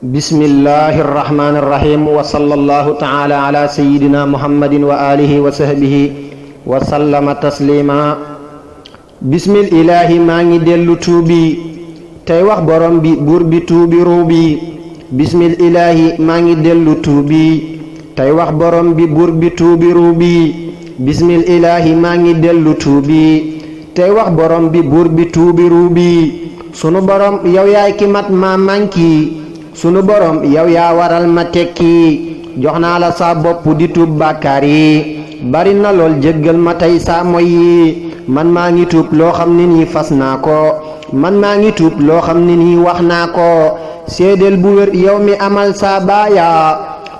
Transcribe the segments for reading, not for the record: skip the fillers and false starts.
bismillahi irrahmani irrahim wa sallallahu taala ala sayidina muhammadin wa alihi wa sahbihi wa sallama taslima. bismil ilaahi maa ngi dellu tuubi tey wax borom bi buur bi tuubi ruubi. bismil ilaahi maa ngi dellu tuubi tey wax borom bi buur bi tuubi ruubi. bismil ilaahi maa ngi dellu tuubi tey wax borom bi buur bi tuubi ruubi. sunu borom yow yaay ki mat maa manki sunu borom yow yaa waral ma tekki jox naa la sa bopp di tuub bàkkaar yi bari na lool jéggal ma tey saa moy yi. man maa ngi tuub loo xam ne nii fas naa ko man maa ngi tuub loo xam ne nii wax naa ko séedéel bu wér yow mi amal saa baaya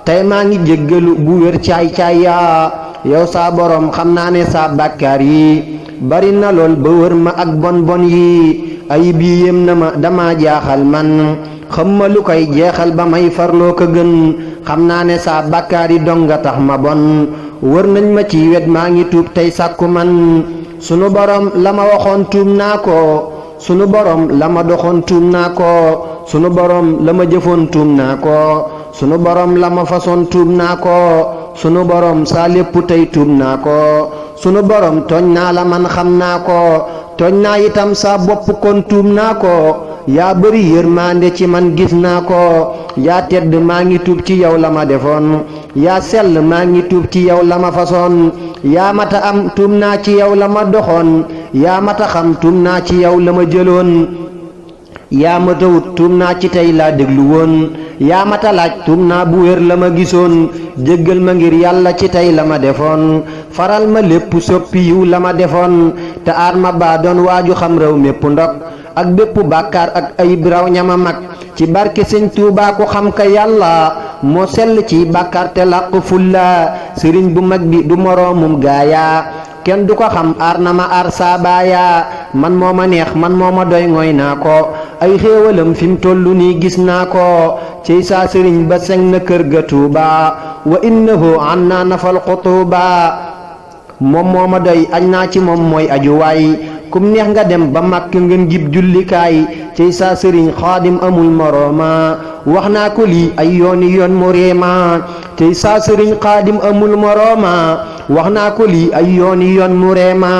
tey maa ngi jéggalu bu wér caay-caay yaa yow saa borom xam naa ne saa bàkkaar yi bari na lool ba wër ma ak bon bon yi ayib yi yéem na ma dama jaaxal man xam ma lu koy jeexal ba may farloo ko gën xam naa ne saa bàkkaar yi dong nga tax ma bon wër nañ ma ci wet maa ngi tuub tey sàkku man sunu borom la ma waxoon tuub naa ko sunu borom la ma doxoon tuub naa ko sunu borom la ma jëfoon tuub naa ko sunu borom la ma façon tuub naa ko sunu borom saa lépp tey tuub naa ko sunu borom tooñ naa la man xam naa ko tooñ naa itam saa bopp kon tuub naa ko yaa bëri yërmande ci man gis naa ko yaa tedd maa ngi tuub ci yow la ma defoon yaa sell maa ngi tuub ci yow la ma façon yaa mata am tuub naa ci yow la ma doxoon yaa mata xam tuub naa ci yow la ma jëloon yaa mata wut tuub naa ci tey laa déglu woon yaa mata laaj tuub naa bu wér la ma gisoon jéggal ma ngir yàlla ci tey la ma defoon faral ma lépp soppi yiw la ma defoon te aar ma baa doon waaju xam réew mépp ndok ak bépp bàkkaar ak ayib raw ñama mag ci barke sëñ Tuubaa ku xam ka yàlla moo sell ci bàkkaar te làq fulla sëriñ bu mag bi du moroomum gaaya kenn du ko xam aar na ma aar saabaaya man moo ma neex man moo ma doy ngoy naa ko ay xéewalam fi mu tollu nii gis naa ko ciy saa sëriñ ba seng na kër ga Tuuba wa innahu an naa nafal xutuuba moom moo ma doy añ naa ci moom mooy ajuwaay kum neex nga dem ba màkk ngeen jib jullikaay ciy saa sëriñ xaadim amul morooma wax naa ko lii ay yooni yoon mu réema ciy saa sëriñ xaadim amul morooma wax naa ko lii ay yooni yoon mu réema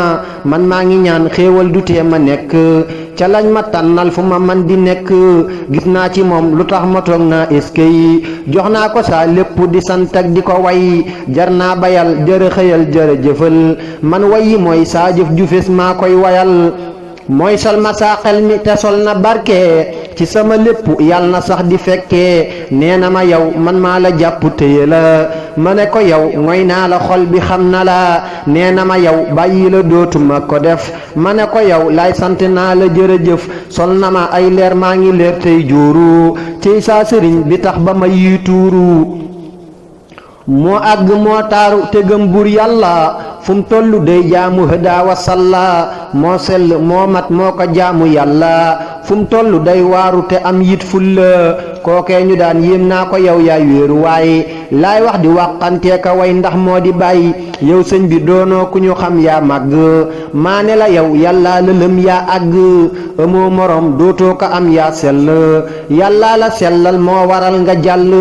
man maa ngi ñaan xéewal du tee ma nekk ca lañ ma tànnal fu ma man di nekk gis naa ci moom lu tax ma toog naa eskay jox naa ko saa lépp di sant ak di ko way jar naa bayal jërë xëyal jërë jëfal man wayi mooy saa jëf ju fees maa koy wayal mooy sol ma saa xel mi te sol na barke ci sama lépp yàlla na sax di fekkee nee na ma yow man maa la jàpp téye la ma ne ko yow ngoy naa la xol bi xam na la nee na ma yow bàyyi la dootuma ko def ma ne ko yow laay sant naa la jërëjëf sol na ma ay leer maa ngi leer tey juuru ciy saa sëriñ bi tax ba ma yi tuuru moo àgg moo taaru te gëm buur yàlla fu mu tollu day jaamu hëdaa wa salla moo sell moo mat moo ko jaamu yàlla fu mu tollu day waaru te am yit fulla kookee ñu daan yéem naa ko yow yaay wéeru waaye laay wax di wàqantee ka way ndax moo di bàyyi yow sëñ bi doonoo ku ñu xam yaa màgg maa ne la yow yàllaa la lëm yaa àgg amoo morom dootoo ko am yaa sell yàllaa la sellal moo waral nga jàll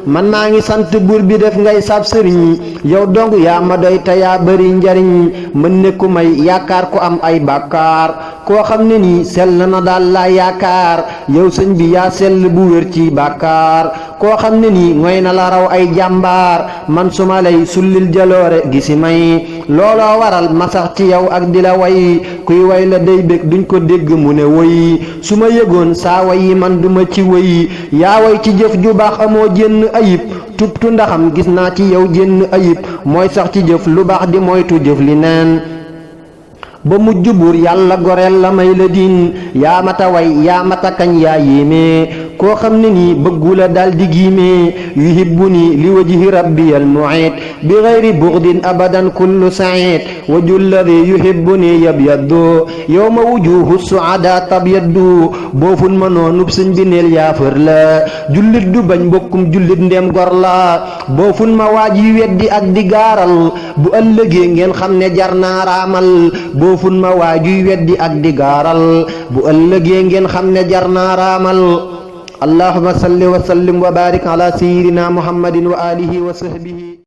man maa ngi sant buur bi def ngay sab sëriñ yow dong yaa ma doy te yaa bari njariñ mën ne ku may yaakaar ku am ay bàkkaar koo xam ne nii sell na daal laa yaakaar yow sëñ bi yaa sell bu wér ci bàkkaar koo xam ne nii ngoy na la raw ay jàmbaar man suma lay sullil jaloore gisi may looloo waral ma sax ci yow ak di la way kuy way la day bég duñ ko dégg mu ne woy su ma yëgoon saa way yi man duma ci woy yaa way ci jëf ju baax amoo jenn ayib tubtu ndaxam gis naa ci yow jenn ayib mooy sax ci jëf lu baax di moytu jëf li neen ba mujj buur yàlla goreel la may la diin yaa mata way yaa mata kañ yaa yéeme koo xam ne nii bëggu la dal di giime yuhibbuni li wajhi rabbiyal mu'id bi ghayri bughdin abadan kullu sa'id wajhu alladhi yuhibbuni yabyaddu yawma wujuhu su'ada tabyaddu boofun ma noonub sëñ bi neel yaafër la jullit du bañ mbokkum jullit ndem gor la boofun ma waaj yi weddi ak di gaaral bu ëllëgee ngeen xam ne jar naa raamal boofun ma waajuy weddi ak di gaaral bu ëllëgee ngeen xam ne jar naa raamal allahumma salli wa sallim wa barik ala sayyidina muhammadin wa alihi wa sahbihi